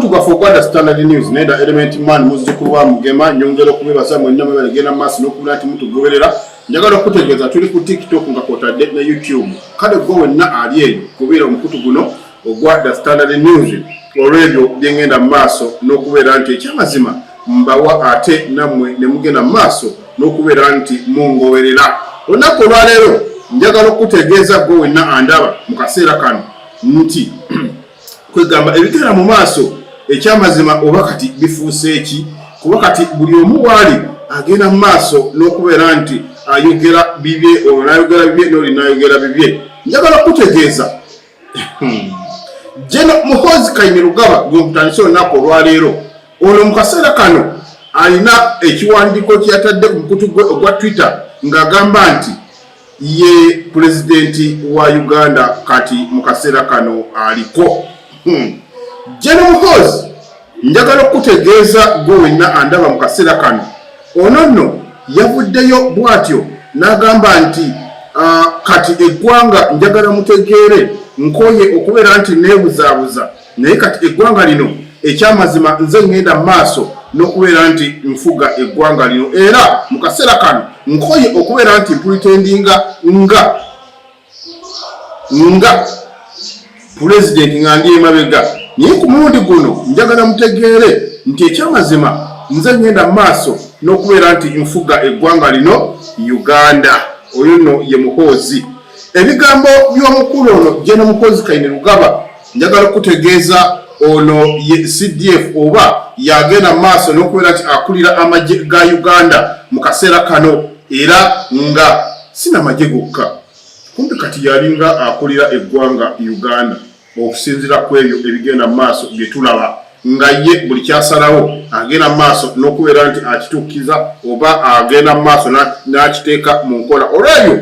mukutu gwafe ogwada Standard News nenda Element Man muzukulu wa Mugema nyongero kubebaza mwenna mwebalegenda maasi n'okubula nti mutugoberera njagala okutegeeza tuli ku TikTok nga kwotadde ne YouTube kale gwe wenna ali eyo kubeera omukutu guno ogwada Standard News olw'ebyo byengenda mu maaso n'okubeera nti ekyamazima mbawa ate nammwe ne mugenda mu maaso n'okubeera nti mungoberera olunaku olwaleero njagala okutegeeza gwe wenna andaba mu kaseera kano nti kwegamba ebigenda mu maaso ekyamazima oba kati bifuuse eki kuba kati buli omu waali agenda mu maaso n'okubeera nti ayogera bibye olwo n'ayogera bibye n'oli n'ayogera bibye njagala okutegeeza Jeno Muhoozi Kainerugaba gwe mutandise olunaku olwaleero ono mu kaseera kano alina ekiwandiiko kyeyatadde ku mukutu gwe ogwa Twitter ng'agamba nti ye pulezidenti wa Uganda kati mu kaseera kano aliko Jeno Muhoozi njagala okutegeeza gwe wenna andaba mu kaseera kano ono nno yavuddeyo bw'atyo n'agamba nti kati eggwanga njagala mutegeere nkoye okubeera nti neebuzaabuza naye kati eggwanga lino ekyamazima nze ngenda mu maaso n'okubeera nti nfuga eggwanga lino era mu kaseera kano nkoye okubeera nti mpulitendinga nga pulezidenti nga ndi emabega naye ku mulundi guno njagala mutegeere nti ekyamazima nze ngenda mu maaso n'okubeera nti nfuga eggwanga lino Uganda. Oyo nno ye Muhoozi. Ebigambo by'omukulu ono Jeno Muhoozi Kainerugaba njagala okutegeeza ono ye CDF oba yagenda mu maaso n'okubeera nti akulira amagye ga Uganda mu kaseera kano era nga sina magye gokka kumbe kati yalinga akulira eggwanga Uganda okusinziira ku ebyo ebigenda mu maaso bye tulaba nga ye buli kyasalawo agenda mu maaso n'okubeera nti akituukiza oba agenda mu maaso n'akiteeka mu nkola olw'ebyo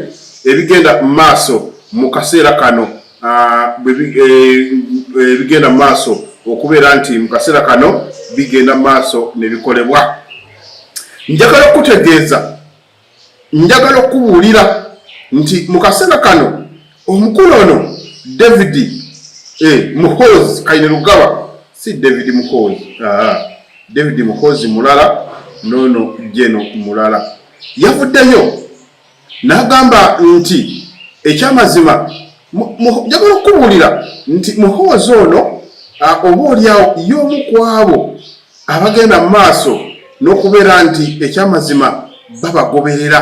ebigenda mu maaso mu kaseera kano ebigenda mu maaso okubeera nti mu kaseera kano bigenda mu maaso ne bikolebwa njagala okutegeeza njagala okubuulira nti mu kaseera kano omukulu ono David Muhoozi Kainerugaba si David Muhoozi David Muhoozi mulala nono Jeno mulala yavuddeyo n'agamba nti ekyamazima njagala okubuulira nti Muhoozi ono oba oliawo y'omu ku abo abagenda mu maaso n'okubeera nti ekyamazima babagoberera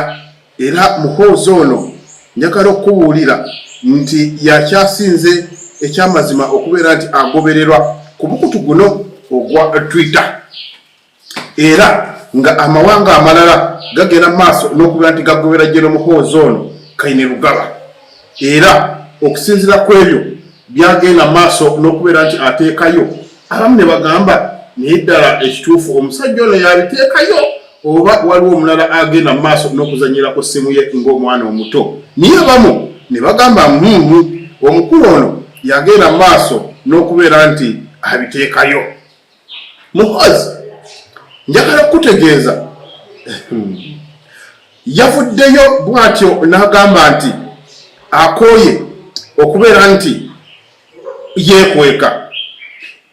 era Muhoozi ono njagala okubuulira nti yakyasinze ekyamazima okubeera nti agobererwa ku mukutu guno ogwa Twitter era nga amawanga amalala gagenda mu maaso n'okubeera nti gagobera Jeno Muhoozi ono Kainerugaba era okusinziira ku ebyo byagenda mu maaso n'okubeera nti ateekayo abamu ne bagamba naye ddala ekituufu omusajja ono yabiteekayo oba waliwo omulala agenda mu maaso n'okuzanyira ku ssimu ye ng'omwana omuto naye abamu ne bagamba omukulu ono yagenda mu maaso n'okubeera nti abiteekayo. Muhoozi njagala okutegeeza yavuddeyo bw'atyo n'agamba nti akooye okubeera nti yeekweka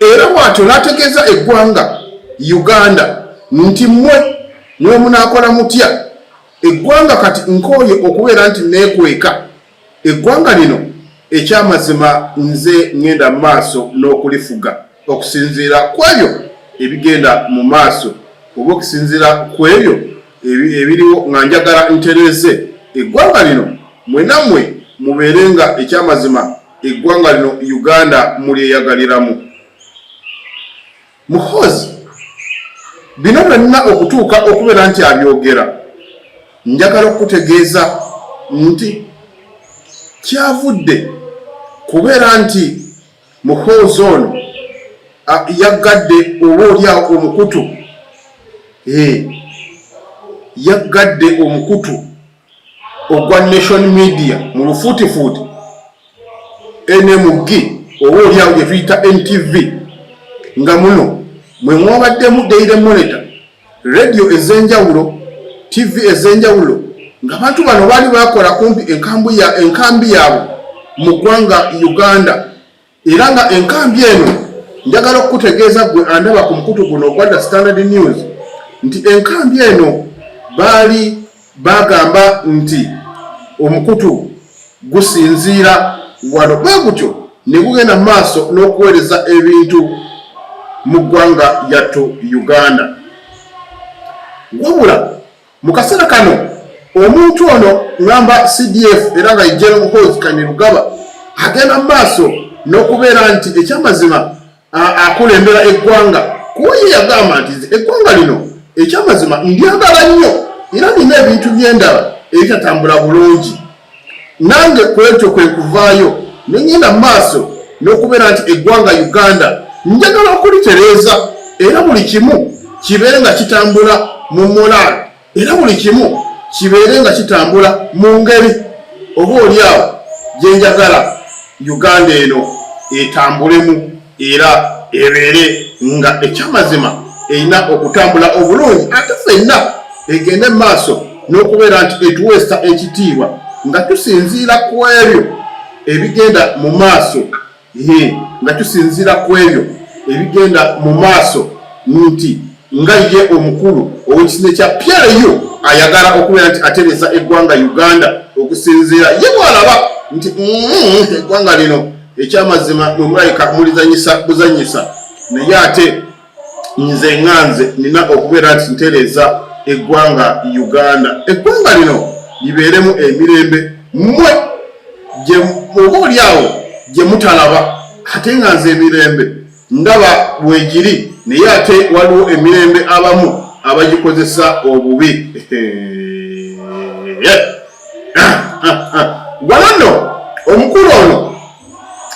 era bw'atyo n'ategeeza eggwanga Uganda nti mmwe munaakola mutya eggwanga kati nkooye okubeera nti neekweka eggwanga lino ekyamazima nze ngenda mu maaso n'okulifuga okusinziira ku ebyo ebigenda mu maaso oba okusinziira ku ebyo ebiriwo nga njagala ntereeze eggwanga lino mwenammwe mubeerenga ekyamazima eggwanga lino Uganda mulyeyagaliramu. Muhoozi bino byonna okutuuka okubeera nti abyogera njagala okutegeeza nti kyavudde kubeera nti Muhoozi ono yaggadde oba oliawo omukutu yaggadde omukutu ogwa Nation Media mu lufuutifuuti NMG oba oliawo gye tuyita NTV nga muno mwe mwabaddemu Daily Monitor radio ez'enjawulo TV ez'enjawulo ng'abantu bano baali bakola kumpi enkambi yaabwe mu ggwanga Uganda era nga enkambi eno njagala okutegeeza gwe andaba ku mukutu guno ogwa Standard News nti enkambi eno baali bagamba nti omukutu gusinziira wano bwe gutyo ne gugenda mu maaso n'okuweereza ebintu mu ggwanga lyattu Uganda. Wabula mu kaseera kano omuntu ono ngamba CDF era nga General Muhoozi Kainerugaba agenda mu maaso n'okubeera nti ekyamazima akulembera eggwanga kuye yagamba nti eggwanga lino ekyamazima ndyagala nnyo era nina ebintu by'endala ebitatambula bulungi nange kwekyo kwe kuvaayo nengenda mu maaso n'okubeera nti eggwanga Uganda njagala okulitereeza era buli kimu kibeere nga kitambula mu moraali era buli kimu kibeere nga kitambula mu ngeri oba oliawo gye njagala Uganda eno etambulemu era ebeere nga ekyamazima erina okutambula obulungi ate ffenna egende mu maaso n'okubeera nti etuweesa ekitiibwa nga tusinziira ku ebyo ebigenda mu maaso nga tusinziira ku ebyo ebigenda mu maaso nti nga ye omukulu ow'ekisinde kya PLU ayagala okubeera nti atereza eggwanga Uganda okusinziira ye bw'alaba nti eggwanga lino ekyamazima mumulayika mulizanyisa buzanyisa naye ate nze nganze nina okubeera nti ntereza eggwanga Uganda. Eggwanga lino libeeremu emirembe mmwe gye oba oliawo gye mutalaba ate nga nze emirembe ndaba bwegiri naye ate waliwo emirembe abamu abagikozesa obubi. Wano omukulu ono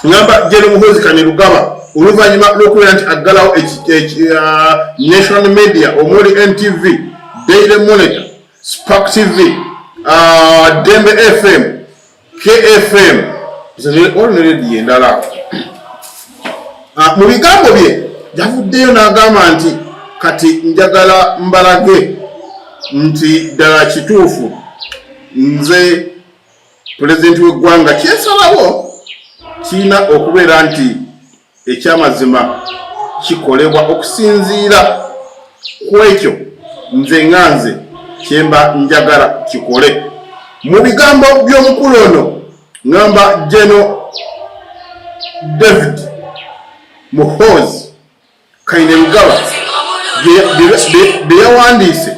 ngamba General Muhoozi Kainerugaba oluvannyuma lw'okubeera nti aggalawo national media omuli NTV, Daily Monitor, Spark TV, Dembe FM, KFM olwo rediyo endala mu bigambo bye yavuddeyo n'agamba nti kati njagala mbalage nti ddala kituufu nze pulezidenti w'eggwanga kyesalawo kirina okubeera nti ekyamazima kikolebwa okusinziira ku ekyo nze nganze kyemba njagala kikole. Mu bigambo by'omukulu ono ngamba General David Muhoozi Kainerugaba bye yawandiise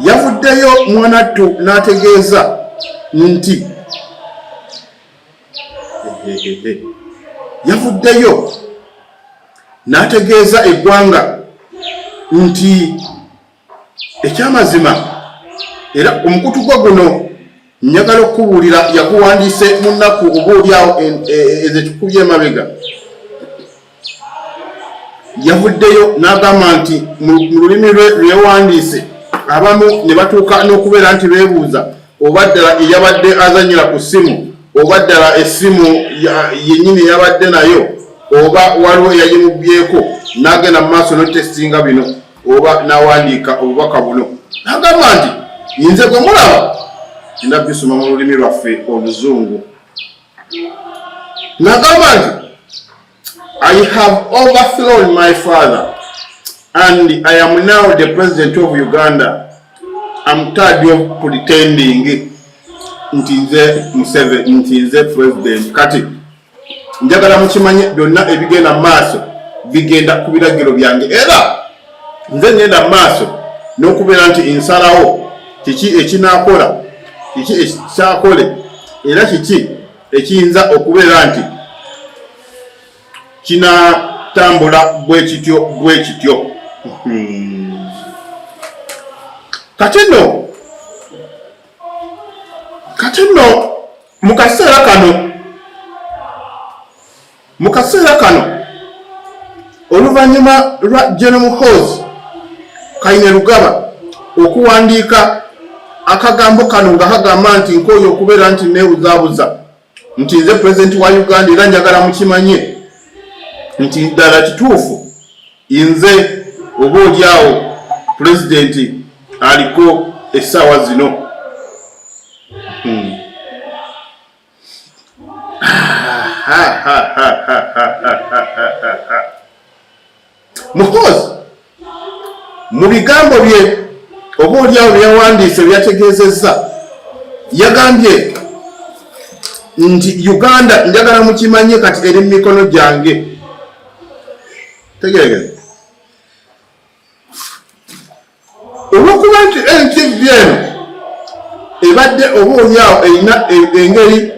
yavuddeyo mwanattu n'ategeeza nti yavuddeyo n'ategeeza eggwanga nti ekyamazima era omukutu gwa guno njagala okubuulira yaguwandiise mu nnaku obaoliawo ezetukubye emabega. Yavuddeyo n'agamba nti mu lulimi lwe yawandiise abamu ne batuuka n'okubeera nti beebuuza oba ddala eyabadde azanyira ku ssimu oba ddala essimu yennyini yabadde nayo oba waliwo eyagimubyeko n'agenda mu maaso n'otestinga bino oba n'awandiika obubaka buno n'agamba nti nze gwe mulaba genda bisoma mu lulimi lwaffe Oluzungu. N'agamba nti I have overthrown my father and I am now the president of Uganda. I'm tired of pretending nti nze Museveni nti nze president. Kati njagala mukimanye byonna ebigenda mu maaso bigenda ku biragiro byange era nze ngenda mu maaso n'okubeera nti nsalawo kiki ekinakola kiki ekyakole era kiki ekiyinza okubeera nti kinatambula bwe kityo. Kati nno mu kaseera kano oluvannyuma lwa General Muhoozi Kainerugaba okuwandiika akagambo kano nga kagamba nti nkooye okubeera nti neebuzaabuza nti nze pulezidenti wa Uganda era njagala mukimanye nti ddala kituufu nze oba oliawo pulezidenti aliko essaawa zino. Muhoozi mu bigambo bye oboolyawo byawandiise byategeezezza yagambye nti Uganda njagala mukimanye kati eri mu mikono gyange. Tegeregere olwokuba nti NTV eno ebadde oboolyawo erina engeri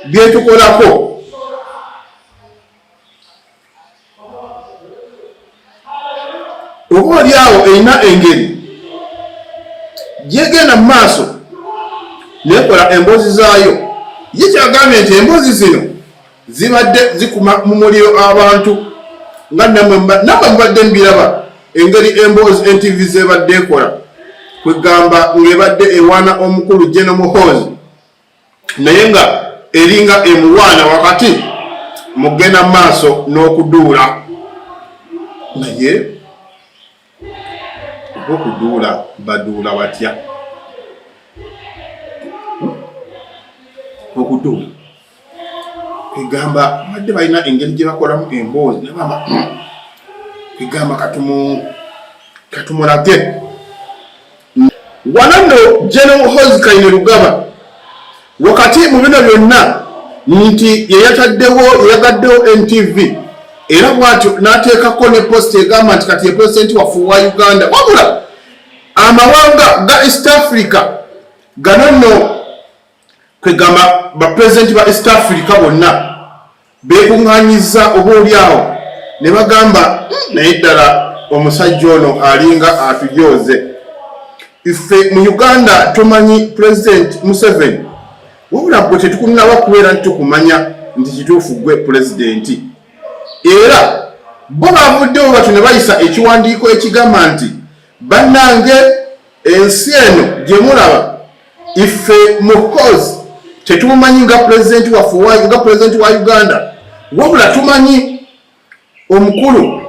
byetukolako oboolyawo erina engeri gyegenda mu maaso nekola emboozi zaayo. Ye kyagambye nti emboozi zino zibadde zikuma mu muliro abantu nga namwe mubadde mbiraba engeri emboozi NTV zebadde ekola kwegamba ng'ebadde ewaana omukulu General Muhoozi naye nga eringa emuwaana wakati mugenda maaso n'okuduula. Naye okuduula baduula batya? Okuduula kwegamba badde balina engeri gye bakolamu emboozi nebamba kwegamba katumulage. Wano nno General Muhoozi Kainerugaba wakati mu bino byonna nti yagaddewo NTV era bwatyo n'ateekako ne post egamba nti kati ye president waffe wa Uganda. Wabula amawanga ga East Africa gano nno kwegamba bapresidenti ba East Africa bonna beekuŋŋaanyiza oboolyawo ne bagamba naye ddala omusajja ono alinga atujooze. Ife mu Uganda tumanyi President Museveni wabula gwe tetukunnaba kubeera nti tukumanya nti kituufu gwe pulezidenti. Era bo bavuddewo batyo ne bayisa ekiwandiiko ekigamba nti bannange ensi eno gye mulaba ife Muhoozi tetumumanyi nga pulezidenti waffe nga pulezidenti wa Uganda wabula tumanyi omukulu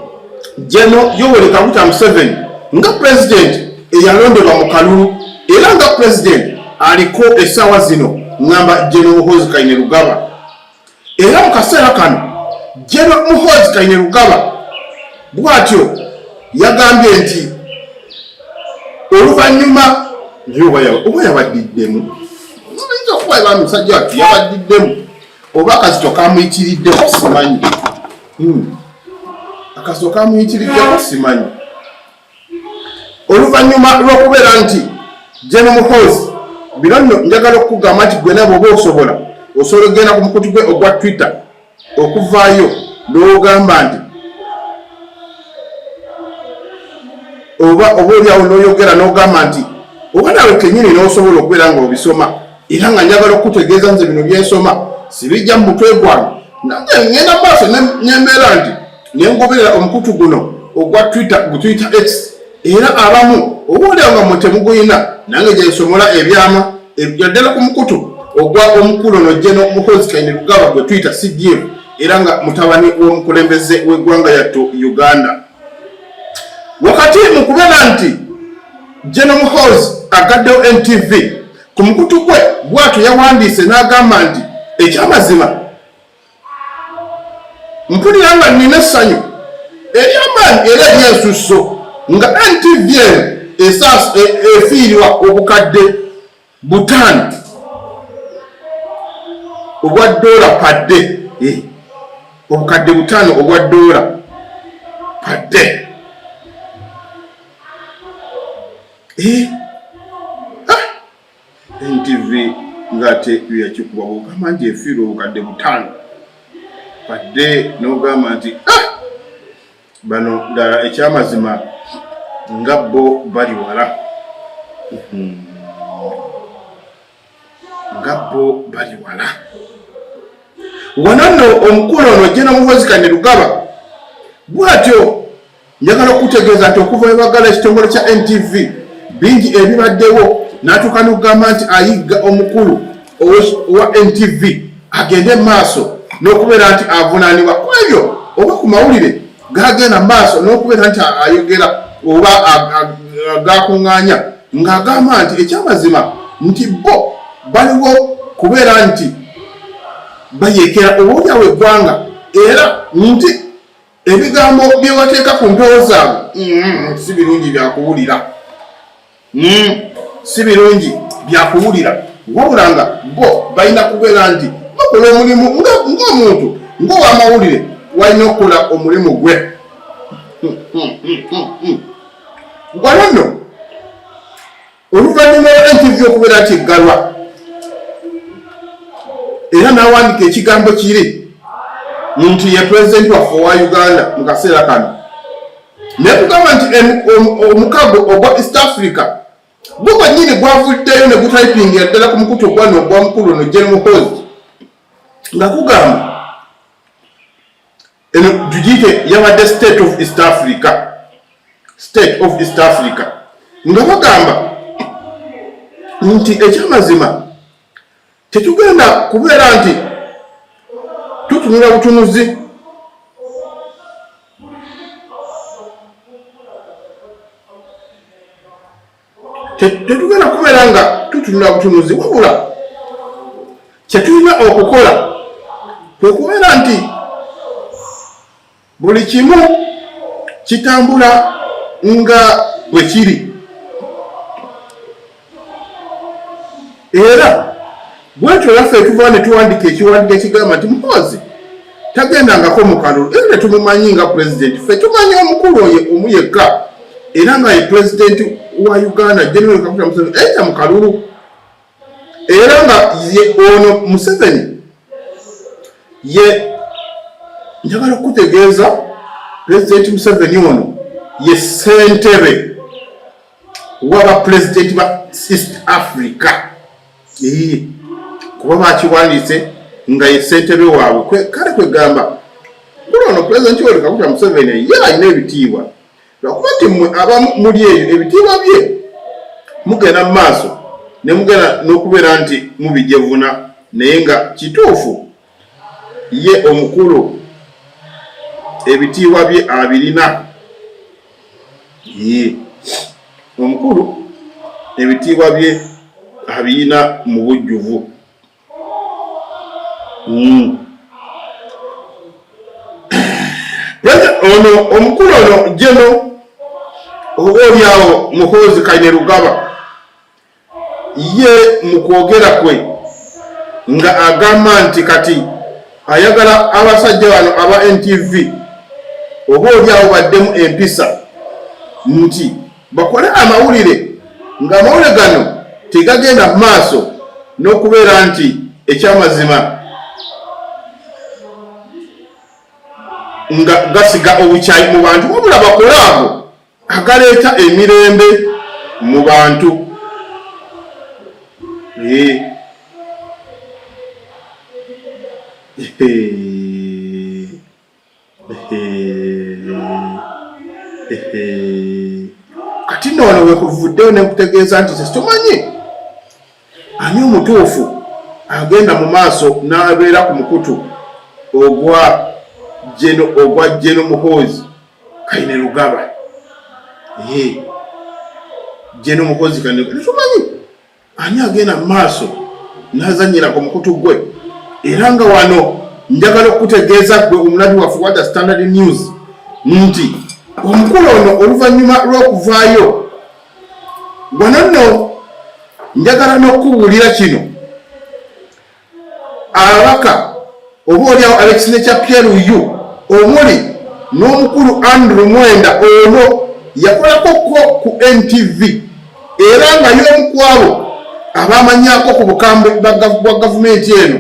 General Yoweri Kaguta Museveni nga pulezidenti eyalondebwa mu kalulu era nga pulezidenti aliko essaawa zino ngamba General Muhoozi Kainerugaba. Era mu kaseera kano General Muhoozi Kainerugaba bw'atyo yagambye nti oluvannyuma oba yabaddiddemu oyinza okuba eba musajja wattu yabaddiddemu oba akazito kamuyitiriddeko simanyi akazito kamuyitiriddeko simanyi. Oluvannyuma lw'okubeera nti General Muhoozi bino nno njagala okukugamba nti gwe nabo oba osobola ogenda ku mukutu gwe ogwa Twitter okuvaayo n'ogamba nti oba olyawo n'oyogera n'ogamba nti oba nawe kennyini n'osobola okubeera nga obisoma era nga njagala okutegeeza nze bino byensoma sibijja mu mutwe gwange nange ngenda maaso nembeera nti nengoberera omukutu guno ogwa Twitter gutuyita X era abamu oba olyawo nga mwe temuguyina nange gyensomola ebyama yaddala ku mukutu ogwa omukulu no General Muhoozi Kainerugaba gwe tuyita CDF era nga mutabani w'omukulembeze w'eggwanga yattu Uganda. Wakati mu kubeera nti General Muhoozi agaddewo NTV ku mukutu gwe bw'atyo yawandiise n'agamba nti ekyamazima mpulira nga nnina essanyu ery'amaanyi era ery'ensusso nga NTV efiirirwa obukadde 5 obwa dola padde obukadde 5 obwa dola padde NTV ngate yakikuba bwogamba nti efiirwa obukadde 5 padde n'ogamba nti bano ddala ekyamazima nga bo bali wala nga bo bali wala. Wano nno omukulu ono General Muhoozi Kainerugaba bw'atyo njagala okutegeeza nti okuva ebagala ekitongole kya NTV bingi ebibaddewo n'atuuka n'okugamba nti ayigga omukulu owa NTV agende maaso n'okubeera nti avunaanibwa ku ebyo oba ku mawulire gagenda maaso n'okubeera nti ayogera oba gakuŋŋaanya ng'agamba nti ekyamazima nti bo baliwo kubeera nti bayeekera oboolyawo eggwanga era nti ebigambo byewateeka ku mpewo zaabwe si birungi byakuwulira, si birungi byakuwulira. Wabula nga bo balina kubeera nti bakola omulimu ng'omuntu ng'owamawulire, walina okukola omulimu gwe. Wano nno oluvannyuma lwa NTV okubeera nti eggalwa era n'awandiika ekigambo kiri nti ye pulezidenti waffe owa Uganda mu kaseera kano, naye kugamba nti omukago ogwa East Africa gwe gwennyini gwavuddeyo ne gutypingira ddala ku mukutu ogwano ogwa mukulu ono General Muhoozi nga kugamba eno tugiyite yabadde State of East Africa, State of East Africa, nga bagamba nti ekyamazima tetugenda kubeera nti tutunula butunuzi, tetugenda kubeera nga tutunula butunuzi, wabula kyetulina okukola kwe kubeera nti buli kimu kitambula nga bwe kiri. Era bwetyo laffe tuva ne tuwandika ekiwandiiko ekigamba nti Muhoozi tagendangako mu kalulu, era tetumumanyi nga pulezidenti. Ffe tumanyi omukulu oyo omu yekka, era nga ye pulezidenti wa Uganda General Kaguta Museveni ayita mu kalulu, era nga ye ono Museveni ye, njagala okutegeeza pulezidenti Museveni ono ye ssentebe waba pulezidenti ba East Africa. Kuba bakiwandiise nga ye ssentebe waabwe, kale kwegamba kuli ono pulezidenti we Kaguta Museveni ye alina ebitiibwa, lwakuba nti mmwe abamu muli eyo ebitiibwa bye mugenda mu maaso ne mugenda n'okubeera nti mubijevuna, naye nga kituufu ye omukulu ebitiibwa bye abirina. Omukulu ebitiibwa bye abirina mu bujjuvu. Ono omukulu ono Jeno oboolyawo Muhoozi Kainerugaba ye mu kwogera kwe nga agamba nti kati ayagala abasajja bano aba NTV oboolyawo baddemu empisa nti bakole amawulire, nga amawulire gano tegagenda mu maaso n'okubeera nti ekyamazima nga gasiga obukyayi mu bantu, wabula bakole ago agaleeta emirembe mu bantu. Kati noono wekuvuddeyo ne nkutegeeza nti tetumanyi ani omutuufu agenda mu maaso n'abeera ku mukutu ogwa General Muhoozi Kainerugaba. General Muhoozi Kainerugaba tetumanyi ani agenda mu maaso n'azannyira ku mukutu gwe. Era nga wano njagala okutegeeza gwe omulabi waffe wa The Standard News nti omukulu ono oluvannyuma lw'okuvaayo wano nno njagala n'okubuulira kino ababaka oboolyawo Alex Nakyapyeru omuli n'omukulu Andrew Mwenda ono yakolako ku NTV, era nga y'omu ku abo abamanyako ku bukambwe bwa gavumenti eno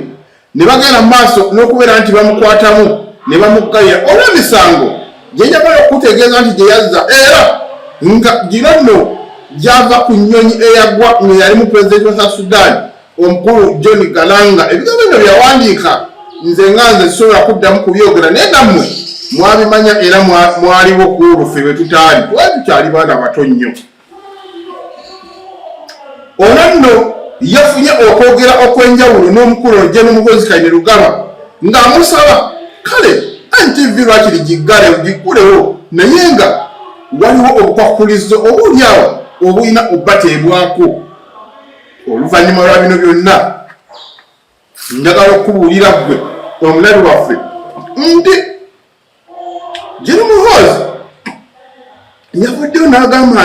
ne bagenda mu maaso n'okubeera nti bamukwatamu ne bamuggalira olw'emisango gye njagala okutegeeza nti gye yazza, era nga gino nno gyava ku nnyonyi eyagwa nga yali mu pulezidenti wa South Sudan omukulu John Galanga. Ebigambo bino byawandiika nze nga nze sisobola kuddamu kubyogera, naye nammwe mwabimanya era mwaliwo ku oluffe bwe tutaali, twali tukyali baana bato nnyo. Ono nno yafunye okwogera okw'enjawulo n'omukulu General Muhoozi Kainerugaba ng'amusaba kale NTV lwakiri giggale gikulewo, naye nga waliwo obukwakulizo obuulyawo obulina obbateebwako. Oluvannyuma lwa bino byonna njagala okubuulira ggwe omulabi waffe nti yavuddeyo n'agamba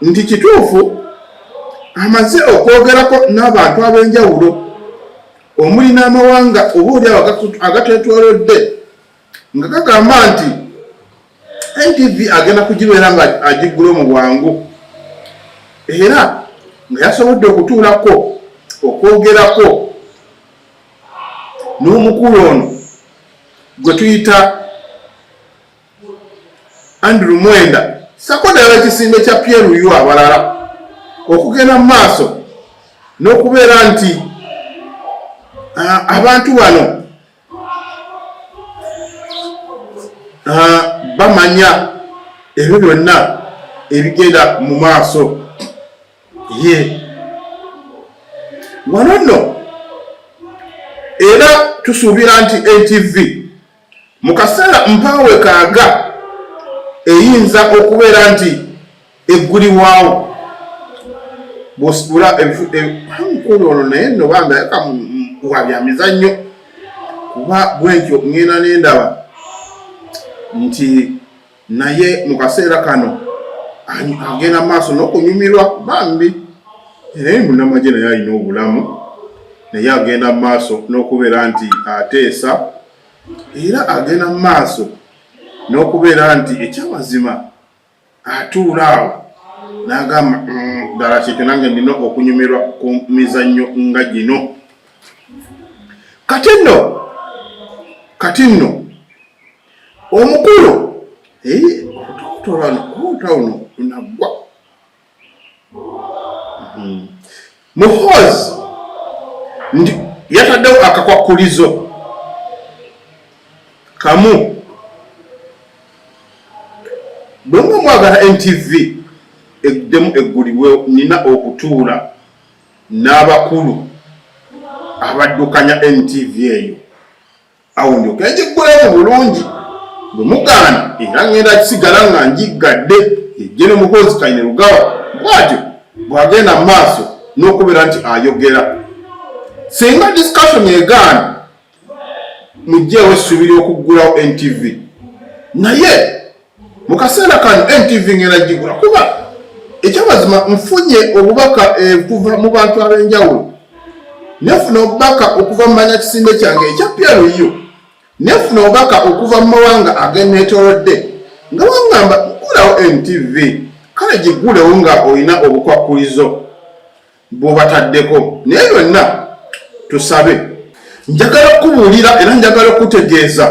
nti kituufu amaze okwogerako n'abantu ab'enjawulo omuli n'amawanga obaolyawo agatetolodde nga gagamba nti NTV agenda kugibeera nga agiggula mu bwangu era nga yasobodde okutuulako okwogerako n'omukulu ono gwe tuyita Andrew Mwenda sakoddala ekisimbe kya Pierre Luyu abalala okugenda mu maaso n'okubeera nti abantu bano bamanya ebyo byonna ebigenda mu maaso wano nno era tusuubira nti NTV mu kaseera mpaawe kaaga eyinza okubeera nti eggulibwawo bw'osibula mukulu ono naye nno bambi ayaka wa bya mizannyo kuba bwentyo ngenda n'endaba nti naye mu kaseera kano agenda maaso n'okunyumirwa bambi era munnamagye naye alina obulamu naye agenda maaso n'okubeera nti ateesa era agenda maaso n'okubeera nti ekyamazima atuula awo n'agamba ddala kyekyo nange nina okunyumirwa ku mizannyo nga gino. kati nno omukulu otawuno nagwa Muhoozi yataddewo akakwakulizo kamu bwemwe mwagala NTV eddemu eggulibwe nina okutuula n'abakulu abaddukanya NTV eyo awo ndyoka egiggulamu bulungi bwe mugaana era ngenda kisigala nga njiggadde ejjene Muhoozi Kainerugaba bwatyo bwagenda mu maaso n'okubeera nti ayogera singa discussion egaana mujjeewo essuubi ly'okuggulawo NTV naye mu kaseera kano NTV ngenda gigula kuba ekyamazima nfunye obubaka kuva mu bantu ab'enjawulo nefuna obubaka okuva mu manyakisimbe kyange ekya Pierre Luyu nefuna obubaka okuva mu mawanga ageneetoolodde nga bangamba gulawo NTV kale gigulewo nga olina obukwakulizo bw'obataddeko naye byonna tusabe njagala okubuulira era njagala okutegeeza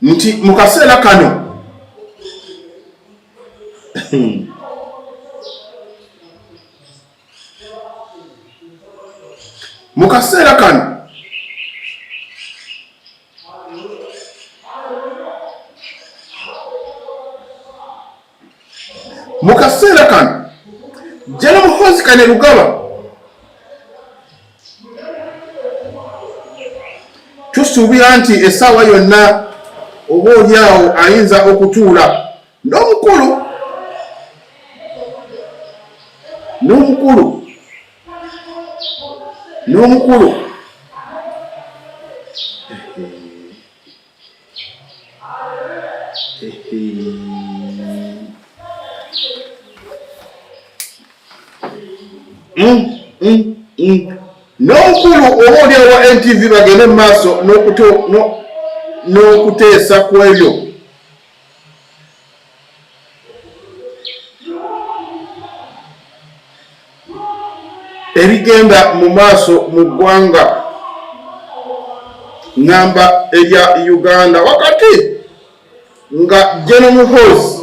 nti mu kaseera kano mu kaseera kano General Muhoozi Kainerugaba tusuubira nti essaawa yonna oba olyawo ayinza okutuula n'omukulu n'omukulu oba olyawo NTV bagende mu maaso n'okuteesa ku ebyo ebigenda mu maaso mu ggwanga ngamba erya Uganda wakati nga General Muhoozi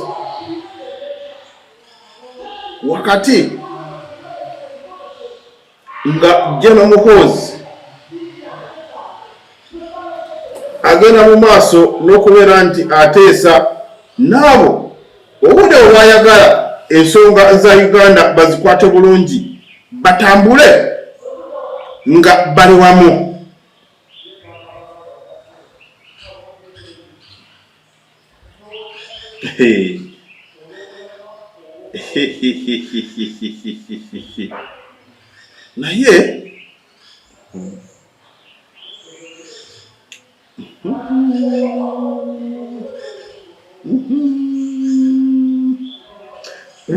agenda mu maaso n'okubeera nti ateesa n'abo obudde olwayagala ensonga za Uganda bazikwate bulungi batambule nga bali wamu. Naye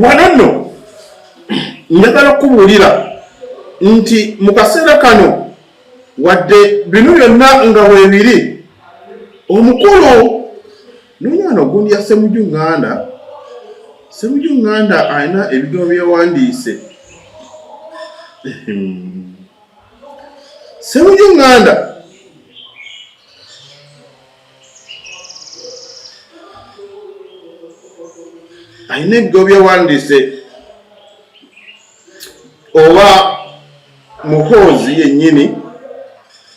Wano njagala kubuulira nti mu kaseera kano wadde bino byonna nga weebiri omukulu n'omwana ogundi ya Ssemujju Nganda alina ebigambo byewandiise. Ssemujju Nganda alina ebigambo byewandiise oba Muhoozi yennyini.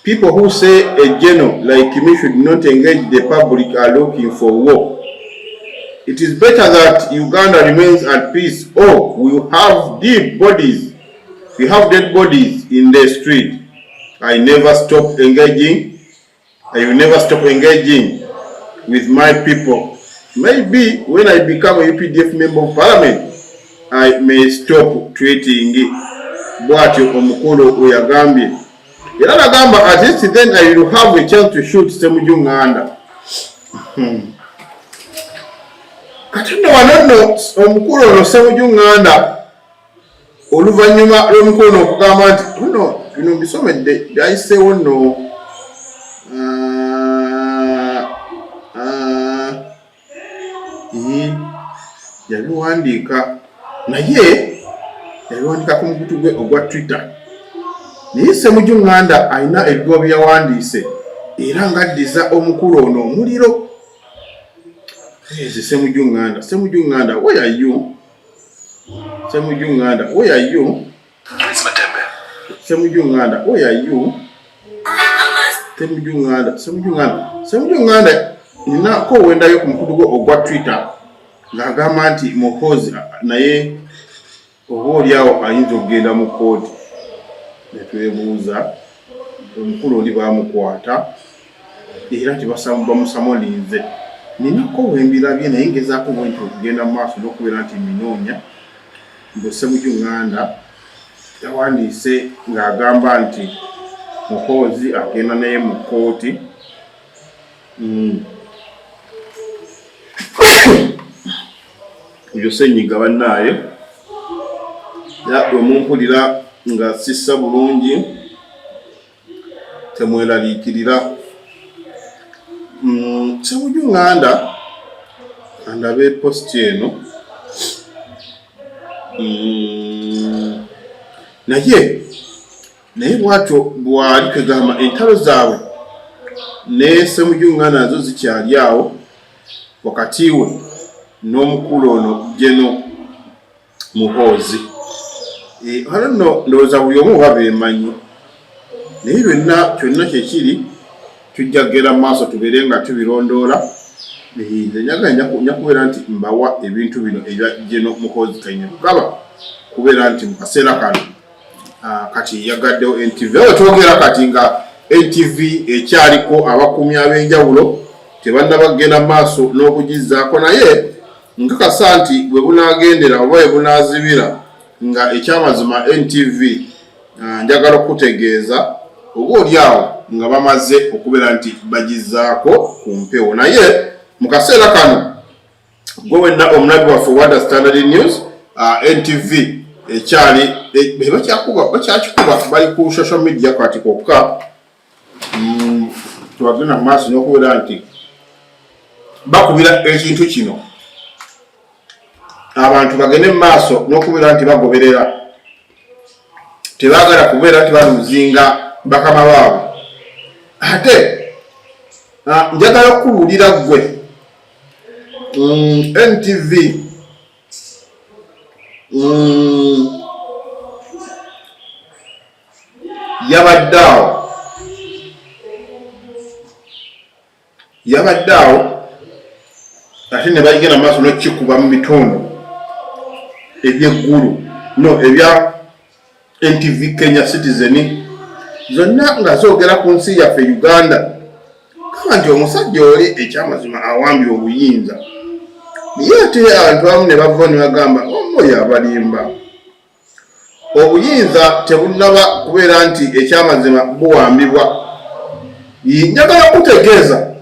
People who say a general like me should not engage the public are looking for war. It is better that Uganda remains at peace, or we have dead bodies in the street. I will never stop engaging with my people. Maybe when I become a UPDF member of parliament, I may stop treating bwatyo omukulu oyagambye. Era nagamba at least then I will have a chance to shoot Ssemujju Nganda. Katonda wano omukulu ono Ssemujju Nganda oluvannyuma lw'omukulu okugamba nti bino mbisomedde byayiseewo nno yabiwandiika naye yabiwandiika ku mukutu gwe ogwa Twitter. Naye Ssemujju Nganda alina ebigambo bye yawandiise era ng'addiza omukulu ono omuliro. Ssemujju Nganda, where are you? Ssemujju Nganda, where are you? Ssemujju Nganda, where are you? Ssemujju Nganda ninaako wendayo ku mukutu gwe ogwa Twitter ng'agamba nti Muhoozi naye oba oliawo ayinza okugenda mu kkooti. Netwebuuza omukulu oli baamukwata era bamusamulinze. Ninako wembirabye naye ngezaako bwenti okugenda mu maaso n'okubeera nti minoonya. Mbu Ssemujju Nganda yawandiise ng'agamba nti Muhoozi agenda naye mu kkooti. Oyo Ssenyiga bannaaye bwe mumpulira nga sissa bulungi temweraliikirira. Ssemujju Nganda andabe posti eno naye bwatyo bwali kegamba entalo zaabwe ne Ssemujju Nganda nazo zikyali awo wakati we n'omukulu ono Jeno Muhoozi. Hano nno ndowooza buli omu oba beemanyi naye kyonna kyekiri tujja kgenda mu maaso tubeere nga tubirondoola. Njagala kubeera nti mbawa ebintu bino ebya Jeno Muhoozi Kainerugaba kubeera nti mu kaseera kano kati yagaddewo NTV. Awo twogera kati nga NTV ekyaliko abakuumi ab'enjawulo tebannaba kgenda mu maaso n'okugizzaako, naye nkakasa nti bwe bunaagendera oba bwe bunaazibira nga ekyamazima NTV njagala okutegeeza oba oliawo nga bamaze okubeera nti bagizzaako ku mpewo. Naye mu kaseera kano gwe wenna omulabi waffe Wanda Standard News NTV ekyali bakyakikuba bali ku social media kati kokka. Twagenda mu maaso n'okubeera nti bakubira ekintu kino abantu bagende mu maaso n'okubeera nti bagoberera, tebaagala kubeera nti baluzinga bakama baabwe. Ate njagala okubuulira ggwe NTV yabaddeawo ate ne bagenda maaso n'okikuba mu bitundu ebyeggulu ebya NTV Kenya Citizen zonna nga zoogera ku nsi yaffe Uganda. Kaba nti omusajja oli ekyamazima awambye obuyinza, naye ate abantu abamu ne bava ne bagamba oyo abalimba. Obuyinza tebunnaba kubeera nti ekyamazima buwambibwa. Njagala kutegeeza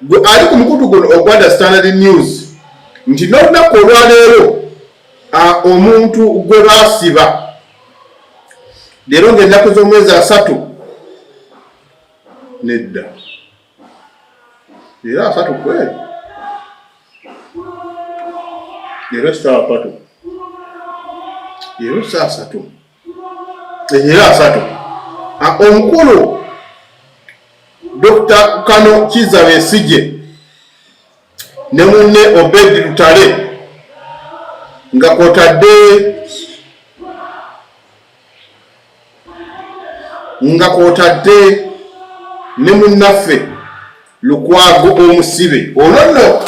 gwe ali ku mukutu guno ogwa Standard News nti n'olunaku olwaleero omuntu gwe basiba leero ng'ennaku z'omwezi 3 nedda leero 3 kweli leero saa 3 leero saa 3 leero 3 omukulu Dr. Kano Kizza Besigye ne munne Obed Lutale nga kwotadde ne munnaffe Lukwago omusibe olwo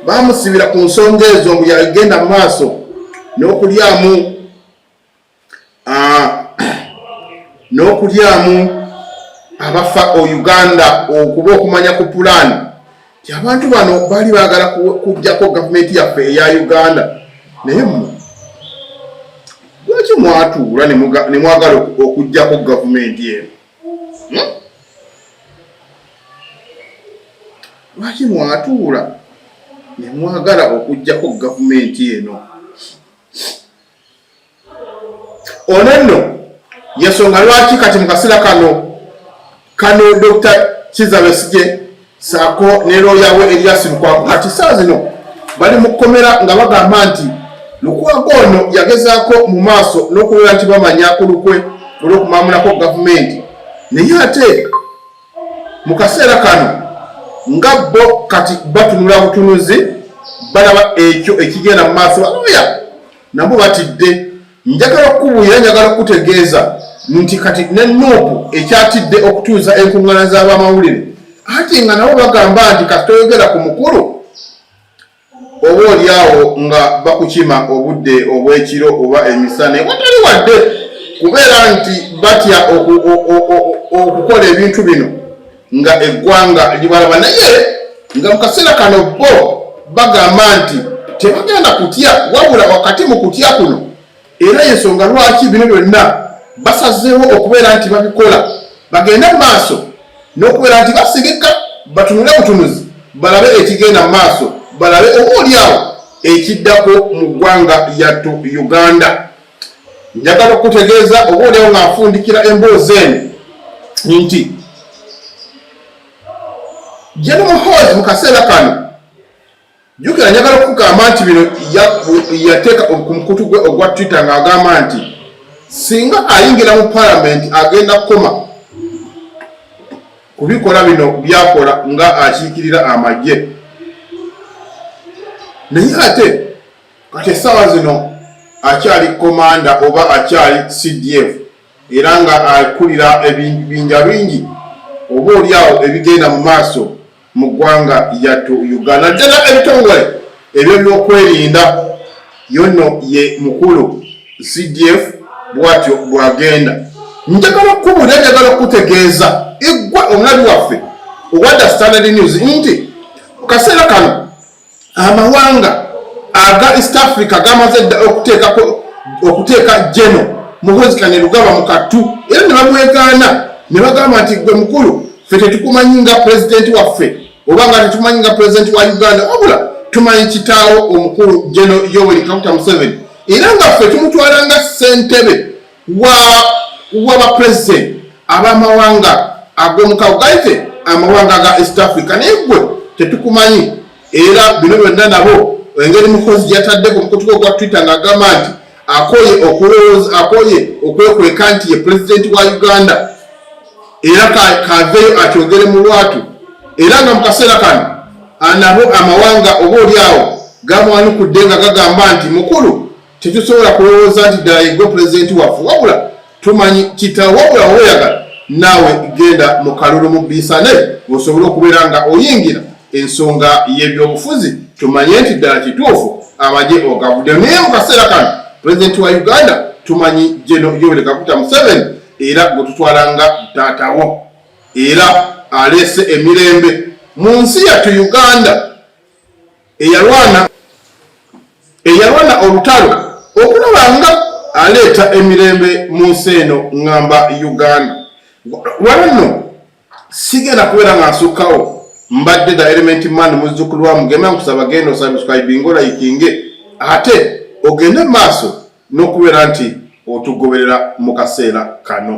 bamusibira ku nsonga ezo ngu yagenda mu maaso n'okulyamu abafa o Uganda okuba okumanya ku pulaani ti abantu bano baali baagala kujjako gavumenti yaffe eya Uganda naye lwaki mwatuula ne mwagala okujjako gavumenti eno lwaki mwatuula ne mwagala okujjako gavumenti eno onenno yensonga lwaki kati mu kaseera kano Dr. Kizza Besigye saako ne looya we Erias Lukwago kati saa zino bali mu kkomera nga bagamba nti Lukwago ono yagezaako mu maaso n'okubeera nti bamanya ku lukwe olw'okumamulako gavumenti naye ate mu kaseera kano nga bo kati batunula butunuzi balaba ekyo ekigenda mu maaso balooya nabo batidde njagala okubuulira njagala okutegeeza nti kati ne Nuupu ekyatidde okutuuza enkuŋŋaana z'abamawulire ate nga nabo bagamba nti kati toyogera ku mukulu oba oliawo nga bakukima obudde obw'ekiro oba emisana watali wadde kubeera nti batya okukola ebintu bino nga eggwanga libalaba naye nga mu kaseera kano bo bagamba nti tebagenda kutya wabula wakati mu kutya kuno era yensonga lwaki bino byonna basazeewo okubeera nti babikola bagende mu maaso n'okubeera nti basigika batunule butunuzi balabe ekigenda mu maaso balabe obaoliawo ekiddako mu ggwanga yattu Uganda. Njagala okutegeeza obaoliawo nga nfundikira emboozi eno nti General Muhoozi mu kaseera kano jjukira njagala okugamba nti bino yateeka ku mukutu gwe ogwa Twitter ng'agamba nti singa ayingira mu Parliament agenda kukoma kubikola bino byakola nga akiikirira amagye naye ate kati essaawa zino akyali komanda oba akyali CDF era nga akulira ebinja bingi oba oliawo ebigenda mu maaso mu ggwanga yattu Uganda ddala ebitongole ebyo byokwerinda yonno ye mukulu CDF bwatyo bwagenda njagala okubuulira njagala okutegeeza eggwa omulabi waffe owadda Standard News nti mu kaseera kano amawanga aga East Africa gamaze dda okuteeka General Muhoozi Kainerugaba mu kattu era ne bamwegaana ne bagamba nti gwe mukulu ffe tetukumanyi nga pulezidenti waffe oba nga tetumanyi nga pulezidenti wa Uganda wabula tumanyi kitaawo omukulu General Yoweri Kaguta Museveni era nga ffe tumutwala nga ssentebe w'abapulezidenti ab'amawanga ag'omukago gaite amawanga ga East Africa naye gwe tetukumanyi era bino byonna nabo engeri Muhoozi gyatadde ku mukutu gwa Twitter ng'agamba nti akoye okwekweka nti ye pulezidenti wa Uganda era kaveeyo akyogere mu lwatu era nga mu kaseera kano nabo amawanga oba oliawo gamwanukudde nga gagamba nti mukulu tetusobola kulowooza nti ddala yegwe pulezidenti waffe wabula tumanyi kitaawo wabula woyagala naawe genda mu kalulu mu bisane osobole okubeera nga oyingira ensonga y'ebyobufuzi tumanye nti ddala kituufu amagye ogavudde naye mu kaseera kano pulezidenti wa Uganda tumanyi General Yoweri Kaguta Museveni era gwe tutwalanga taatawo era aleese emirembe mu nsi yattu Uganda eyalwana olutalo okulaba nga aleeta emirembe mu nsi eno ngamba Uganda wala nno sigenda kubeera nga nsukkawo mbadde da element man muzzukulu wa mugema nkusaba genda osubscribe ngola yikinge ate ogende maaso n'okubeera nti otugoberera mu kaseera kano.